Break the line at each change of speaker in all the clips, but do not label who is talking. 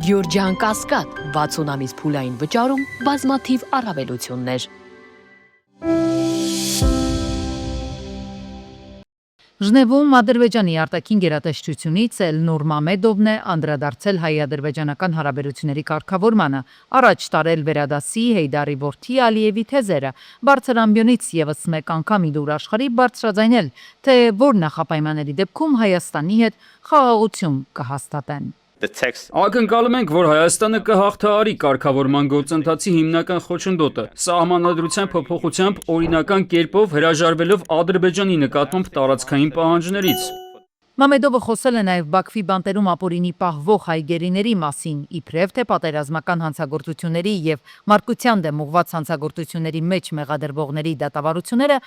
Գյորջյան Կասկադ 60 ամիս փուլային վճարում բազմաթիվ առավելություններ։
Ժնևում Ադրբեջանի արտաքին գերատեսչությունից Էլնուր Մամեդովն է անդրադարձել հայ-ադրբեջանական հարաբերությունների կարգավորմանը, առաջ տարել վերադասի Հեյդարի որդի Ալիևի թեզերը, բարձր ամբիոնից ևս մեկ անգամ իդուր աշխարհի բարձրաձայնել, թե որ նախապայմանների դեպքում Հայաստանի հետ խաղաղություն կհաստատեն։
Ակնկալում ենք, որ Հայաստանը կհաղթահարի կարգավորման գործընթացի հիմնական խոչընդոտը, սահմանադրության փոփոխությամբ օրինական կերպով հրաժարվելով Ադրբեջանի նկատմամբ տարածքային պահանջներից։
Մամեդովը խոսել է նաև Բաքվի բանտերում ապօրինի պահվող հայ գերիների մասին, իբրև թե պատերազմական հանցագործությունների և մարկության դեմ ուղղված հանցագործությունների մեջ մեղադրվողների դատավարությունները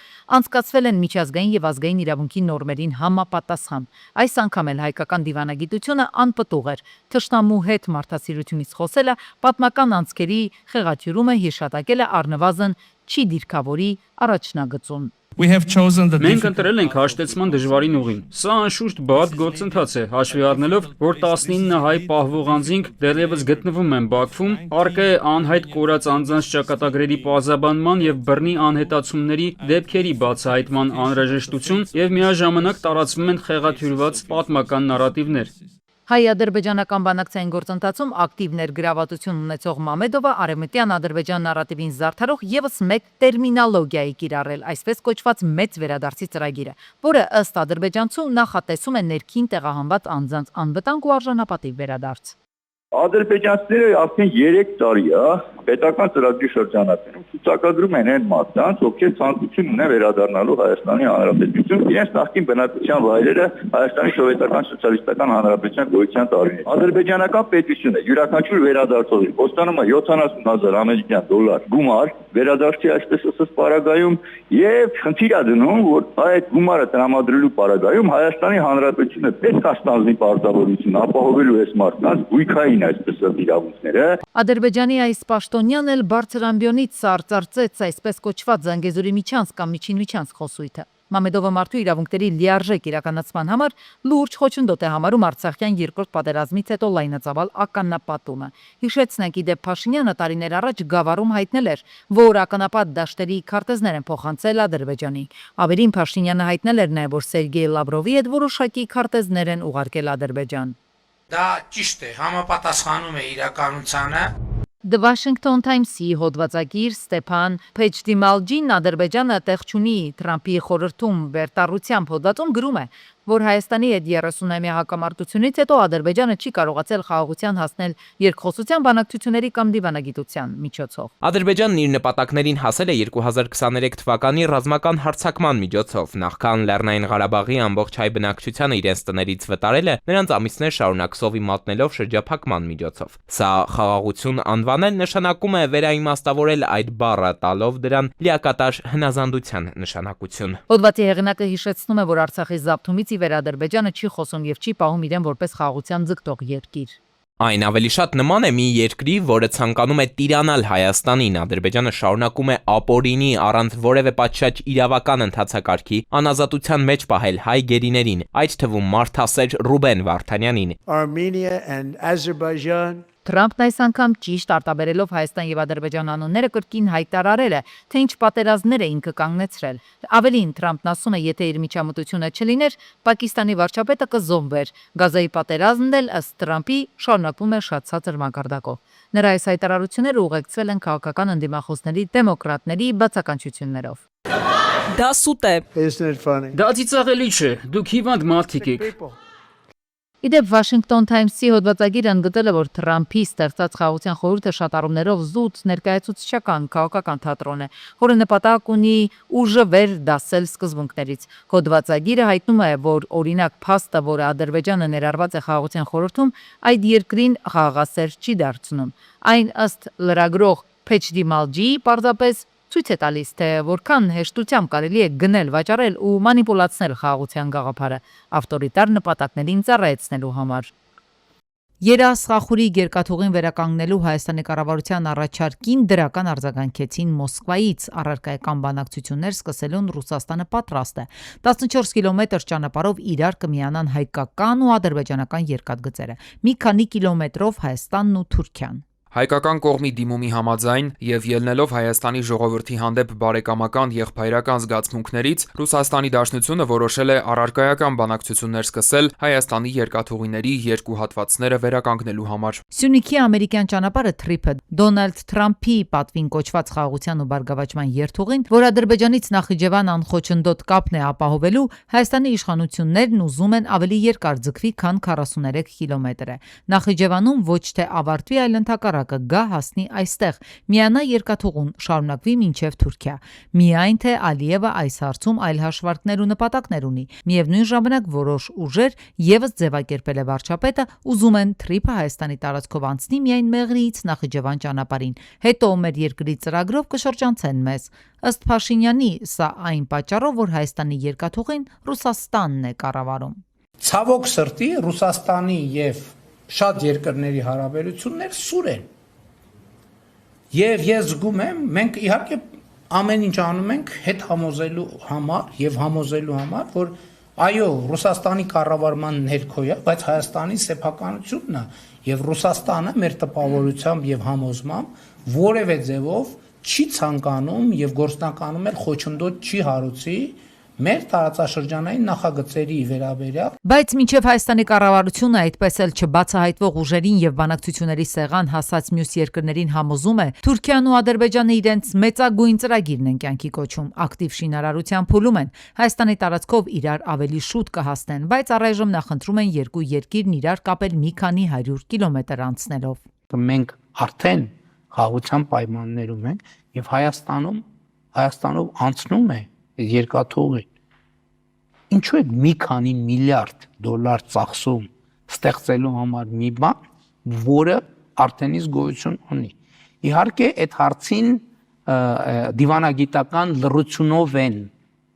անցկացվել են միջազգային և ազգային իրավունքի նորմերին համապատասխան։ Այս անգամ էլ հայկական դիվանագիտությունը անպտուղ էր։ Թշնամու հետ մարդասիրությունից խոսելը պատմական անցքերի խեղաթյուրումը հիշատակել է առնվազն չի դիրքավորի առաջնագծում։
Մենք ընտրել ենք հաշտեցման դժվարին ուղին։ Սա անշուշտ բարդ գործընթաց է, հաշվի առնելով, որ 19 հայ պահվող անձինք դեռևս գտնվում են Բաքվում, առկա է անհայտ կորած անձանց ճակատագրերի պարզաբանման և բռնի անհետացումների դեպքերի բացահայտման անհրաժեշտություն և միաժամանակ տարածվում են խեղաթյուրված պատմական նարատիվներ։
Հայ-ադրբեջանական բանակցային գործընթացում ակտիվ ներգրավվածություն ունեցող Մամեդովը արևմտյան Ադրբեջան նարատիվին զարդարող ևս մեկ տերմինոլոգիա է կիրառել, այսպես կոչված մեծ վերադարձի ծրագիրը, որը ըստ ադրբեջանցու նախատեսում է ներքին տեղահանված անձանց անվտանգ ու արժանապատիվ վերադարձ։
Ադրբեջանցիները արդեն 3 տարի է պետական ծրագրի շրջանակներում ցուցակագրում են այն մարդկանց, ովքեր ցանկություն ունեն վերադառնալու Հայաստանի Հանրապետություն, իրենց նախկին բնակության վայրերը Հայաստանի Սովետական Սոցիալիստական Հանրապետության գոյության տարիներին։ Ադրբեջանական պետությունը յուրաքանչյուր վերադարձողի կոստանում է 70,000 ամերիկյան դոլար գումար վերադարձի այսպես ասած պարագայում եւ խնդիր է դնում, որ այդ գումարը տրամադրելու պարագայում Հայաստանի Հանրապետությունը պետք է ստանձնի պարտավորություն ապահովելու այս մարդկանց գույքային այսպես ասած իրավունքները։
Ադրբեջանի այս պաշտոնյան էլ բարձր ամբիոնից արծարծեց այսպես կոչված Զանգեզուրի միջանց կամ միջին միջանց խոսույթը։ Մամեդովը մարդու իրավունքների լիարժեք իրականացման համար լուրջ խոչընդոտ է համարում Արցախյան երկրորդ պատերազմից հետո լայնածավալ ականապատումը։ Հիշեցնենք, իդեպ Փաշինյանը տարիներ առաջ Գավառում հայտնել էր, որ ականապատ դաշտերի քարտեզներ են փոխանցել Ադրբեջանի։ Ավելին Փաշինյանը հայտնել էր նաև, որ Սերգեյ Լավրովի հետ որոշակի քարտեզներ են ուղարկել Ադրբեջան։
Դա ճիշտ է, համապատասխանում է իրականությանը։
The Washington Times-ի հոդվածագիր Ստեփան Փեչդիմալջին Ադրբեջանը տեղ չունի Թրամփի խորհրդում վերտառությամբ հոդվածում գրում է, որ Հայաստանի հետ 30-ամյա հակամարտությունից հետո Ադրբեջանը չի կարողացել խաղաղության հասնել երկխոսության բանակցությունների կամ դիվանագիտության միջոցով։
Ադրբեջանն իր նպատակներին հասել է 2023 թվականի ռազմական հարձակման միջոցով, նախքան Լեռնային Ղարաբաղի ամբողջ հայ բնակչությանը իրենց տներից վտարելը, նրանց ամիսներ շարունակ սովի մատնելով շրջափակման միջոցով։ Սա խաղաղություն անվանել նշանակում է վերաիմաստավորել այդ բառը, տալով դրան լիակատար հնազանդության նշանակություն։
Հոդվածի հեղինակը հիշեցնում է, որ Արցախի զավթումից ի վեր Ադրբեջանը չի խոսում եւ չի պահում իրեն որպես խաղաղության ձգտող երկիր։
Այն ավելի շատ նման է մի երկրի, որը ցանկանում է տիրանալ Հայաստանին։ Ադրբեջանը շարունակում է ապօրինի առանց որևէ պատշաճ իրավական ընթացակարգի անազատության մեջ պահել հայ գերիներին, այդ թվում մարդասեր Ռուբեն Վարդանյանին։
Թրամփն այս անգամ ճիշտ արտաբերելով Հայաստան եւ Ադրբեջան անունները կրկին հայտարարել է, թե ինչ պատերազմներ է ինքը կանգնեցրել։ Ավելին Թրամփն ասում է, եթե իր միջամտությունը չլիներ, Պակիստանի վարչապետը կզոհվեր։ Գազայի պատերազմն էլ ըստ Թրամփի շարունակվում է շատ ցածր մակարդակով։ Նրա այս հայտարարությունները ուղեկցվել են քաղաքական ընդդիմախոսների դեմոկրատների բացականչություններով։
Դա սուտ է։
Դա ծիծաղելի չէ, դուք հիվանդ մարդիկ եք։
Իդեպ Washington Times-ի հոդվածագիրը ընդգծել է, որ Թրամփի ստեղծած խաղաղության խորհուրդը շատ առումներով զուտ ներկայացուցչական քաղաքական թատրոն է, որը նպատակ ունի ուժը վեր դասել սկզբունքներից։ Հոդվածագիրը հայտնում է, որ օրինակ փաստը, որը Ադրբեջանը ներառված է խաղաղության խորհրդում, այդ երկրին խաղաղասեր չի դարձնում։ Այն ըստ լրագրող Փեչդիմալջիի պարզապես ցույց է տալիս, թե որքան հեշտությամբ կարելի է գնել, վաճառել ու մանիպուլացնել խաղաղության գաղափարը ավտորիտար նպատակներին ծառայեցնելու համար։ Երասխախուրի երկաթուղին վերականգնելու Հայաստանի կառավարության առաջարկին դրական արձագանքեցին Մոսկվայից, առարկայական բանակցություններ սկսելուն Ռուսաստանը պատրաստ է։ 14 կիլոմետր ճանապարհով իրար կմիանան հայկական ու ադրբեջանական երկաթգծերը, մի քանի կիլոմետրով Հայաստանն ու Թուրքիան։
Հայկական կողմի դիմումի համաձայն եւ ելնելով Հայաստանի ժողովրդի հանդեպ բարեկամական եղբայրական զգացմունքներից, Ռուսաստանի Դաշնությունը որոշել է առարկայական բանակցություններ սկսել Հայաստանի երկաթուղիների երկու հատվածները վերականգնելու համար։
Սյունիքի ամերիկյան ճանապարհը թրիփը Դոնալդ Թրամփի պատվին կոչված խաղաղության ու բարգավաճման երթուղին, որ Ադրբեջանից Նախիջևան անխոչնդոտ կապն է ապահովելու, Հայաստանի իշխանություններն ուզում են ավելի երկար ձգվի, քան 43 կիլոմետր է։ Նախիջևանում ոչ թե ավարտվի, այլ ընդհակառակը գա հասնի այստեղ, միանա երկաթուղուն, շարունակվի մինչև Թուրքիա։ Միայն թե Ալիևը այս հարցում այլ հաշվարկներ ու նպատակներ ունի։ Միևնույն ժամանակ որոշ ուժեր եւս ձևակերպել է վարչապետը, ուզում են թրիփը Հայաստանի տարածքով անցնի միայն Մեղրիից Նախիջևան ճանապարհին, հետո մեր երկրի ծրագրով կշրջանցեն մեզ։ Ըստ Փաշինյանի, սա այն պատճառով, որ Հայաստանի երկաթուղին Ռուսաստանն է կառավարում։
Ցավոք սրտի Ռուսաստանի եւ շատ երկրների հարաբերություններ սուր են։ Եվ ես զգում եմ, մենք իհարկե ամեն ինչ անում ենք հետ համոզելու համար եւ համոզելու համար, որ այո, Ռուսաստանի կառավարման ներքո է, բայց Հայաստանի սեփականությունն է եւ Ռուսաստանը մեր տպավորությամբ եւ համոզմամբ որևէ ձևով չի ցանկանում եւ գործնականում էլ խոչընդոտ չի հարուցի մեր տարածաշրջանային նախագծերի վերաբերյալ։
Բայց մինչև Հայաստանի կառավարությունը այդպես էլ չբացահայտվող ուժերին եւ բանակցությունների սեղան հասած մյուս երկրներին համոզում է, Թուրքիան ու Ադրբեջանը իրենց մեծագույն ծրագիրն են կյանքի կոչում, ակտիվ շինարարության փուլում են, Հայաստանի տարածքով իրար ավելի շուտ կհասնեն, բայց առայժմ նախընտրում են երկու երկիրն իրար կապել մի քանի 100 կիլոմետր անցնելով։
Մենք արդեն խաղաղության պայմաններում ենք եւ Հայաստանով անցնում է երկաթուղի։ Ինչու է մի քանի միլիարդ դոլար ծախսում ստեղծելու համար մի բան, որը արդեն իսկ գոյություն ունի։ Իհարկե այդ հարցին դիվանագիտական լրությունով են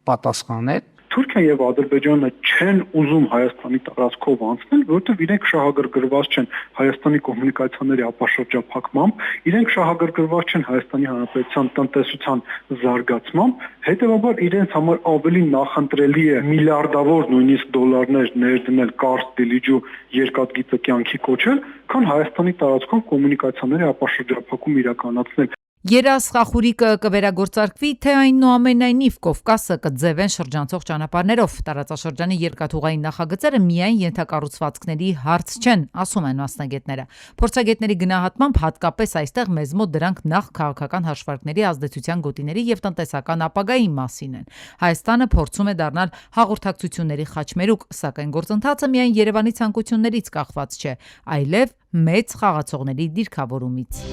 պատասխանել։
Թուրքիան եւ Ադրբեջանը չեն ուզում Հայաստանի տարածքով անցնել, որովհետեւ իրենք շահագրգռված չեն Հայաստանի կոմունիկացիաների ապաշրջափակմամբ, իրենք շահագրգռված չեն Հայաստանի Հանրապետության տնտեսության զարգացմամբ, հետեւաբար իրենց համար ավելի նախընտրելի է միլիարդավոր նույնիսկ դոլարներ ներդնել կարճ դիլիջու երկաթգիծը կյանքի կոչել, քան Հայաստանի տարածքով կոմունիկացիաների ապաշրջափակում իրականացնել։
Երասխախուրի կվերագործարկվի, թե այնուամենայնիվ Կովկասը կձևեն շրջանցող ճանապարհներով։ Տարածաշրջանի երկաթուղային նախագծերը միայն ենթակառուցվածքների հարց չեն, ասում են մասնագետները։ Փորձագետների գնահատմամբ հատկապես այստեղ մեզ մոտ դրանք նախ քաղաքական հաշվարկների, ազդեցության գոտիների եւ տնտեսական ապագայի մասին են։ Հայաստանը փորձում է դառնալ հաղորդակցությունների խաչմերուկ, սակայն գործընթացը միայն Երևանի ցանկություններից կախված չէ, այլև մեծ խաղացողների դիրքավորումից։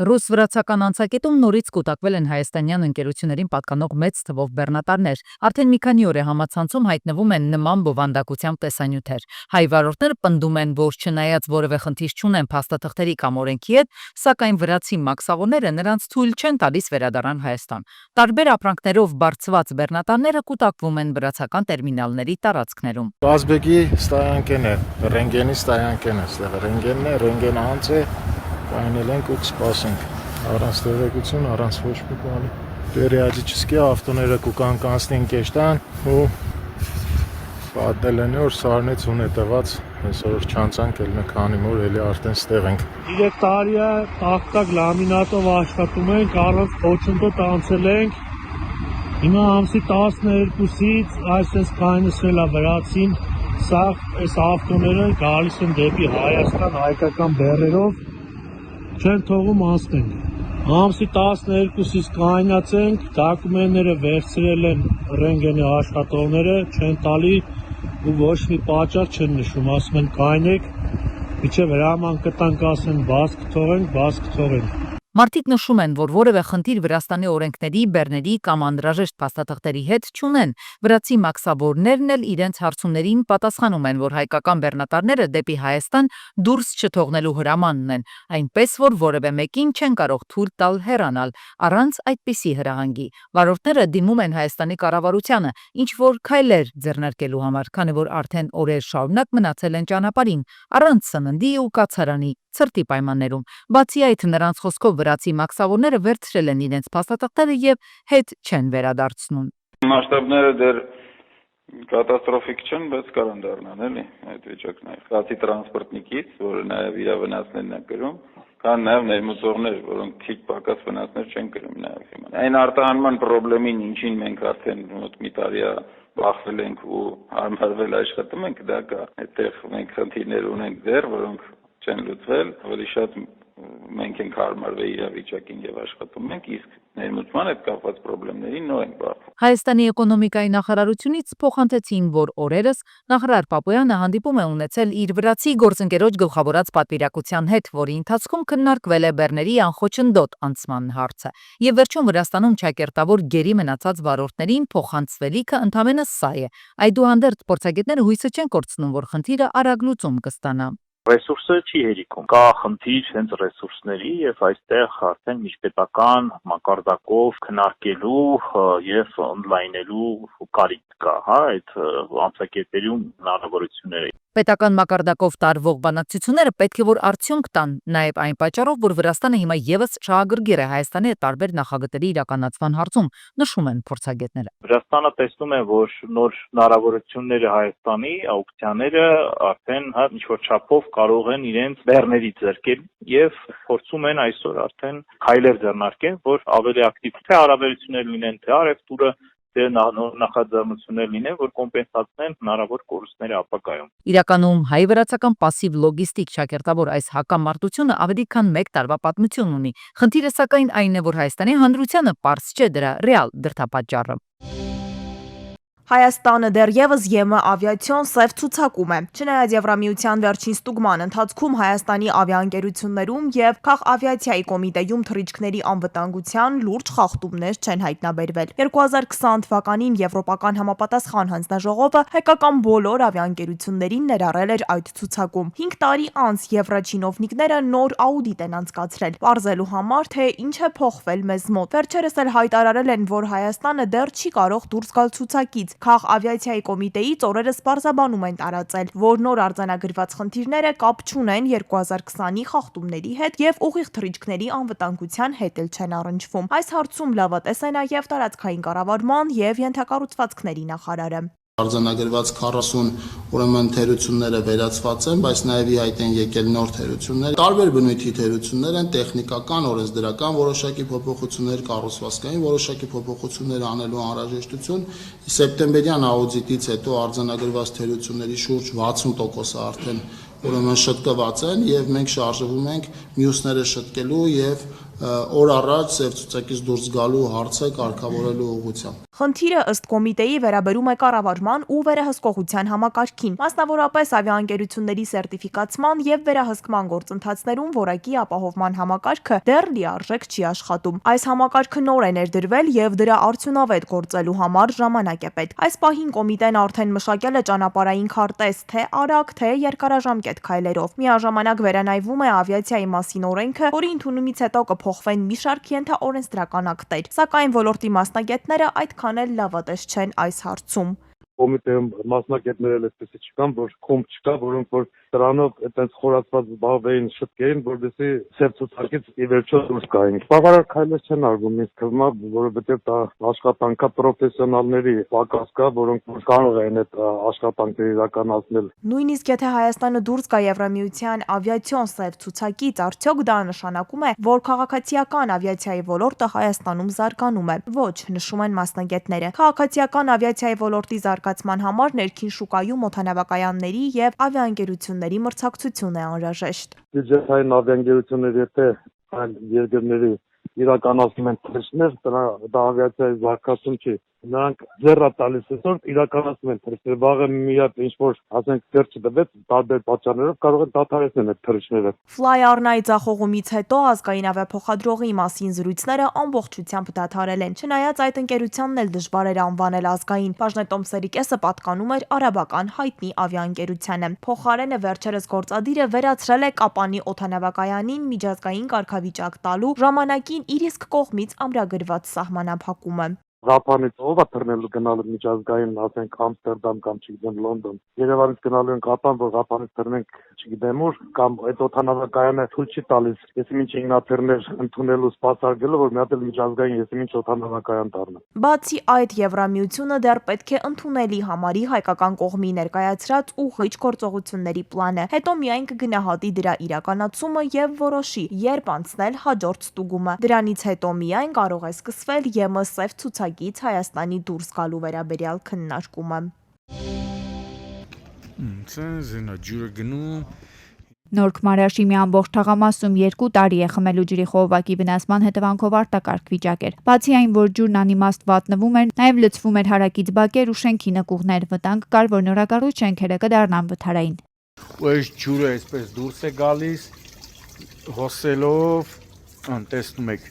Ռուս-վրացական անցակետում նորից կուտակվել են հայաստանյան ընկերություններին պատկանող մեծ թվով բեռնատարներ։ Արդեն մի քանի օր է համացանցում հայտնվում են նման բովանդակությամբ տեսանյութեր։ Հայ վարորդները պնդում են, որ չնայած որևէ խնդիր չունեն փաստաթղթերի կամ օրենքի հետ, սակայն վրացի մաքսավորները նրանց թույլ չեն տալիս վերադառնալ Հայաստան։ Տարբեր ապրանքներով բարձված բեռնատարները կուտակվում են վրացական տերմինալների տարածքներում։
Ազբեկի ստայանքն է, ռենգենի ստայանքն է, այստեղ ռենգենն է, ռենգենը անց է։ Կայնել ենք ու կսպասենք, առանց տեղեկություն, առանց ոչ մի բանի։ Периодически ավտոները կուկանկանցնին կեշտան ու պատել են, որ սարնեց ունետված, այսօր չանցանք էլ մեկ քանի օր էլի արդեն ստեղ ենք։
3 տարի է տախտակ լամինատով աշխատում ենք, առանց խոչընդոտ անցել ենք։ Հիմա ամսի 12-ից այսպես կայնսվել է վրացին, սա այս ավտոները գալիս են դեպի Հայաստան հայկական բեռերով չեն թողում անցնենք։ Ամսի 12-ից կայնացենք, դոկումենտները վերցրել են ռենգենի աշխատողները, չեն տալի ու ոչ մի պատճառ չեն նշում, ասում են կայնեք, միջև հրաման կտանք ասեն բաց կթողենք։
Մարդիկ նշում են, որ որևէ խնդիր Վրաստանի օրենքների, բեռների կամ անհրաժեշտ փաստաթղթերի հետ չունեն։ Վրացի մաքսավորներն էլ իրենց հարցումներին պատասխանում են, որ հայկական բեռնատարները դեպի Հայաստան դուրս չթողնելու հրամանն են, այնպես որ որևէ մեկին չեն կարող թույլ տալ հեռանալ առանց այդպիսի հրահանգի։ Վարորդները դիմում են Հայաստանի կառավարությանը, ինչ որ քայլեր ձեռնարկելու համար, քանի որ արդեն օրեր շարունակ մնացել են ճանապարհին, առանց սննդի ու կացարանի ցրտի պայմաններում։ Բացի այդ, նրանց խոսքով վրացի մաքսավորները վերցրել են իրենց փաստաթղթերը եւ հետ չեն վերադարձնում։
Մասշտաբները դեռ կատաստրոֆիկ չեն, բայց կարան դառնան, էլի, այդ վիճակն է։ Բացի տրանսպորտնիկից, որը նաեւ իր վնասներն է կրում, կան նաեւ ներմուծողներ, որոնք քիչ պակաս վնասներ չեն կրում նաեւ հիմա։ Այն արտահանման խնդրին, ինչին մենք արդեն մոտ մի տարի է բախվել ենք ու հարմարվել աշխատում ենք, դա կա։ Այդտեղ մենք խնդիրներ ունենք դեռ, որոնք չեն լուծվել, ավելի շատ մենք ենք հարմարվել իրավիճակին եւ աշխատում ենք, իսկ ներմուծման հետ կապված խնդիրներին նոր ենք բախվում։
Հայաստանի էկոնոմիկայի նախարարությունից փոխանցեցին, որ օրերս նախարար Պապոյանը հանդիպում է ունեցել իր վրացի գործընկերոջ գլխավորած պատվիրակության հետ, որի ընթացքում քննարկվել է բեռների անխոչնդոտ անցման հարցը։ Եվ վերջում Վրաստանում ճակերտավոր գերի մնացած վարորդներին փոխանցվելիքը ընդամենը սա է։ Այդուհանդերձ փորձագետները հույսը չեն կորցնում, որ խնդիրը արագ լուծում կստանա։
Ռեսուրսը չի հերիքում, կա խնդիր հենց ռեսուրսների եւ այստեղ արդեն միջպետական մակարդակով քննարկելու եւ օնլայնելու կարիք կա, այդ ամսակետերում հնարավորությունները։
Պետական մակարդակով տարվող բանակցությունները պետք է որ արդյունք տան, նաև այն պատճառով, որ Վրաստանը հիմա եւս շահագրգիռ է Հայաստանի տարբեր նախագծերի իրականացման հարցում, նշում են փորձագետները։
Վրաստանը տեսնում է, որ նոր հնարավորությունները Հայաստանի աուկցիաները արդեն ինչ-որ չափով կարող են իրենց բեռներից զրկել եւ փորձում են այսօր արդեն քայլեր ձեռնարկել, որ ավելի ակտիվ թե հարաբերություններ լինեն, թե արևտուրը նախաձեռնություններ լինեն, որ կոմպենսացնեն հնարավոր կորուստները ապագայում։
Իրականում հայ-վրացական պասիվ լոգիստիկ ճակերտավոր այս հակամարտությունը ավելի քան 1 տարվա պատմություն ունի։ Խնդիրը սակայն այն է, որ Հայաստանի Հանրությանը պարզ չէ դրա ռեալ դրդապատճառը։
Հայաստանը դեռևս ԵՄ ավիացիոն սև ցուցակում է։ Չնայած Եվրամիության վերջին ստուգման ընթացքում Հայաստանի ավիաընկերություններում եւ քաղավիացիայի կոմիտեում թռիչքների անվտանգության լուրջ խախտումներ չեն հայտնաբերվել։ 2020 թվականին Եվրոպական համապատասխան հանձնաժողովը հայկական բոլոր ավիաընկերություններին ներառել էր այդ ցուցակում։ 5 տարի անց եվրաչինովնիկները նոր աուդիտ են անցկացրել, պարզելու համար, թե ինչ է փոխվել մեզ մոտ։ Վերջերս էլ հայտարարել են, որ Հայաստանը դեռ չի կարող դուրս գալ ցուցակից։ Քաղավիացիայի կոմիտեից օրերս պարզաբանում են տարածել, որ նոր արձանագրված խնդիրները կապ չունեն 2020-ի խախտումների հետ եւ ուղիղ թռիչքների անվտանգության հետ էլ չեն առնչվում։ Այս հարցում լավատես է նաեւ տարածքային կառավարման եւ ենթակառուցվածքների նախարարը։
Արձանագրված 40 ուրեմն թերությունները վերացված են, բայց նաև ի հայտ են եկել նոր թերություններ։ Տարբեր բնույթի թերություններ են, տեխնիկական, օրենսդրական որոշակի փոփոխություններ, կառուցվածքային որոշակի փոփոխություններ անելու անհրաժեշտություն։ Սեպտեմբերյան աուդիտից հետո արձանագրված թերությունների շուրջ 60%-ը արդեն ուրեմն շտկված են եւ մենք շարժվում ենք մյուսները շտկելու եւ օր առաջ սև ցուցակից դուրս գալու հարցը կարգավորելու ուղղությամբ։
Խնդիրը ըստ կոմիտեի վերաբերում է կառավարման ու վերահսկողության համակարգին, մասնավորապես ավիաընկերությունների սերտիֆիկացման եւ վերահսկման գործընթացներում որակի ապահովման համակարգը դեռ լիարժեք չի աշխատում։ Այս համակարգը նոր է ներդրվել եւ դրա արդյունավետ գործելու համար ժամանակ է պետք։ Այս պահին կոմիտեն արդեն մշակել է ճանապարհային քարտեզ, թե արագ, թե երկարաժամկետ քայլերով։ Միաժամանակ վերանայվում է ավիացիայի մասին օրենքը, որի ընդունումից հետո կփոխվեն մի շարք ենթաօրենսդրական ակտեր, սակայն ոլորտի մասնագետները այդքան էլ լավատես չեն այս հարցում։
Կոմիտեում մասնակիցներ էլ այսպեսի չկան, որ կոմ չկա, որոնք որ դրանով այդպես խորացված զբաղվեին շտկեին, որովհետեւ սև ցուցակից ի վերջո դուրս գային։ Բավարար քայլեր չեն արվում ինձ թվում է, որովհետեւ դա աշխատանքա պրոֆեսիոնալների պակաս կա, որոնք որ կարող են այդ աշխատանքները իրականացնել։
Նույնիսկ եթե Հայաստանը դուրս գա Եվրամիության ավիացիոն սև ցուցակից, արդյոք դա նշանակում է, որ քաղաքացիական ավիացիայի ոլորտը Հայաստանում զարգանում է։ Ոչ, նշում են մասնագետները։ Քաղաքացիական ավիացիայի ոլորտի զարգացման համար ներքին շուկայում օդանավակայանների եւ ավիաընկերությունների մրցակցություն է անհրաժեշտ։
Բյուջետային ավիաընկերությունների եթե այլ երկրների իրականացնում են թռիչքներ, դա ավիացիայի զարգացում չի։ նրանք ձեռա տալիս այսօր իրականացնում են թռիչքները, վաղը մի հատ ինչ-որ ասենք ձեռ չտվեց, տարբեր պատճառներով կարող են դադարեցնել այդ թռիչքները։
Fly Arnai ձախողումից հետո ազգային ավիափոխադրողի մասին զրույցները ամբողջությամբ դադարել են։ Չնայած այդ ընկերությանն էլ դժվար էր անվանել ազգային, բաժնետոմսերի կեսը պատկանում էր արաբական հայտնի ավիաընկերությանը։ Փոխարենը վերջերս գործադիրը վերացրել է Կապանի օդանավակայանին միջազգային կարգավիճակ տալու ժամանակին իր իսկ կողմից ամրագրված սահմանափակումը։
Ղափանից ով է թռնելու գնալու միջազգային, ասենք Ամստերդամ կամ չգիտեմ Լոնդոն։ Երևանից գնալու ենք Ղափան, որ Ղափանից թռնենք չգիտեմ ուր, կամ այդ օդանավակայանը թույլ չի տալիս, եսի ինչ ինքնաթիռներ ընդունելու սպասարկելը, որ մի հատ էլ միջազգային եսի ինչ օդանավակայան դառնա։ Բացի
այդ, Եվրամիությունը դեռ պետք է ընդունելի համարի հայկական կողմի ներկայացրած ուղղիչ գործողությունների պլանը, հետո միայն կգնահատի դրա իրականացումը եւ որոշի, երբ անցնել հաջորդ ստուգումը։ Դրանից հետո միայն կարող է սկսվել ԵՄ սև ցուցակից Հայաստանի դուրս գալու վերաբերյալ քննարկումը։
Նորք Մարաշի մի ամբողջ թաղամասում 2 տարի է խմելու ջրի խողովակի վնասման հետևանքով արտակարգ վիճակ էր։ Բացի այն, որ ջուրն անիմաստ վատնվում էր, նաև լցվում էր հարակից բակեր ու շենքի նկուղներ, վտանգ կար, որ նորակառույց շենքերը կդառնան վթարային։
Ու այս ջուրը այսպես դուրս է գալիս, հոսելով, տեսնում եք,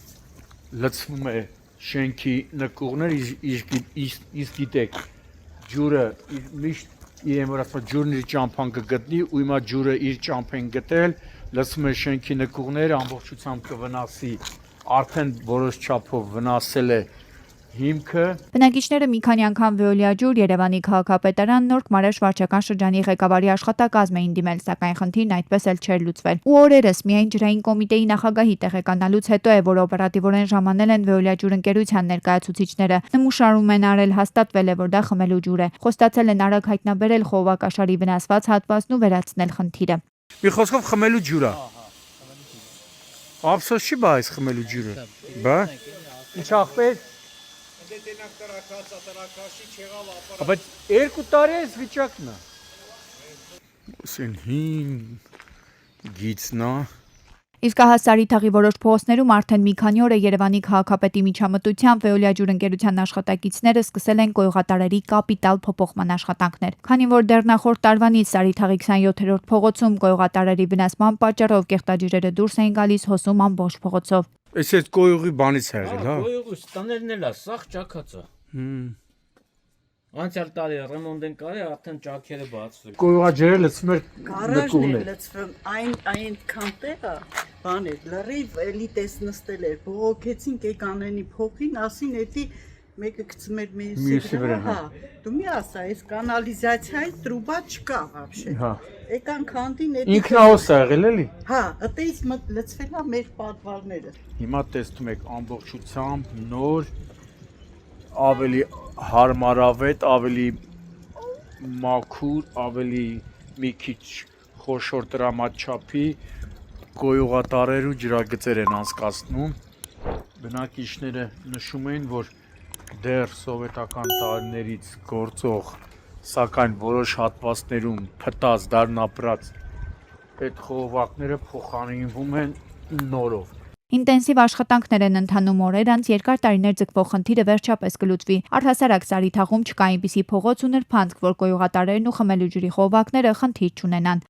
լցվում է շենքի նկուղներ, իսկ գիտեք, ջուրը միշտ իրեն որ ասում ջուրն իր ճամփան կգտնի ու հիմա ջուրը իր ճամփեն գտել, լցում է շենքի նկուղները, ամբողջությամբ կվնասի, արդեն որոշ չափով վնասել է հիմքը։
Բնակիչները մի քանի անգամ Վեոլիա ջուր, Երևանի քաղաքապետարան, Նորք Մարաշ վարչական շրջանի ղեկավարի աշխատակազմ էին դիմել, սակայն խնդիրն այդպես էլ չէր լուծվել։ Ու օրերս միայն ջրային կոմիտեի նախագահի տեղեկանալուց հետո է, որ օպերատիվորեն ժամանել են Վեոլիա ջուր ընկերության ներկայացուցիչները։ Նմուշարում են արել, հաստատվել է, որ դա խմելու ջուր է։ Խոստացել են արագ հայտնաբերել խողովակաշարի վնասված հատվածն ու վերացնել խնդիրը։
Մի խոսքով խմելու ջուր է։ Ափսոս չի բա այս խմելու ջուրը։ Բա ինչ ախպեր։ Բայց 2 տարի այս վիճակն է։ Ասեն հին գիծնա։
Իսկահասարի թաղի որոշ փողոցներում արդեն մի քանի օր է Երևանի քաղաքապետի միջամտությամբ Վեոլիա ջուր ընկերության աշխատակիցները սկսել են կոյուղատարերի կապիտալ փոփոխման աշխատանքներ։ Քանի որ դեռ նախորդ տարվանից Սարի թաղի 27-րդ փողոցում կոյուղատարերի վնասման պատճառով կեղտաջրերը դուրս էին գալիս հոսում ամբողջ փողոցով։
Այս այդ կոյուղի բանից է եղել, հա։
Կոյուղը տաներն էլ է, սաղ ճաքած է։ Անցյալ տարի ռեմոնտ են կարել, արդեն ճաքերը բացվել։
Կոյուղաջրերը լցվում էր
Գարաժն է լցվում, այն քանտերը, բաներ, լրիվ էլի տես նստել էր, բողոքեցինք եկանենի փոխին, ասին էդի մեկը գցում էր մյուսի վրա, հա։ Դու մի ասա, այս կանալիզացիայի տրուբա չկա вообще։ Հա։ Եկան քանդին էդի
ինքնահոս է եղել էլի։
Հա, այդտեղից լցվել է մեր պատվարները։
Հիմա տեսնում եք ամբողջությամբ նոր ավելի հարմարավետ, ավելի մաքուր, ավելի մի քիչ խոշոր տրամաչափի կոյուղատարեր ու ջրագծեր են անցկացնում։ Բնակիչները նշում են, որ դեռ սովետական տարիներից գործող, սակայն որոշ հատվածներում փտած, դառնապրած այդ խողովակները փոխարինվում են նորով։
Ինտենսիվ աշխատանքներ են ընթանում օրեր անց երկար տարիներ ձգվող խնդիրը վերջապես կլուծվի։ Առհասարակ Սարի թաղում չկա այնպիսի փողոց ու նրբանցք, որ կոյուղատարերն ու խմելու ջրի խողովակները խնդիր չունենան։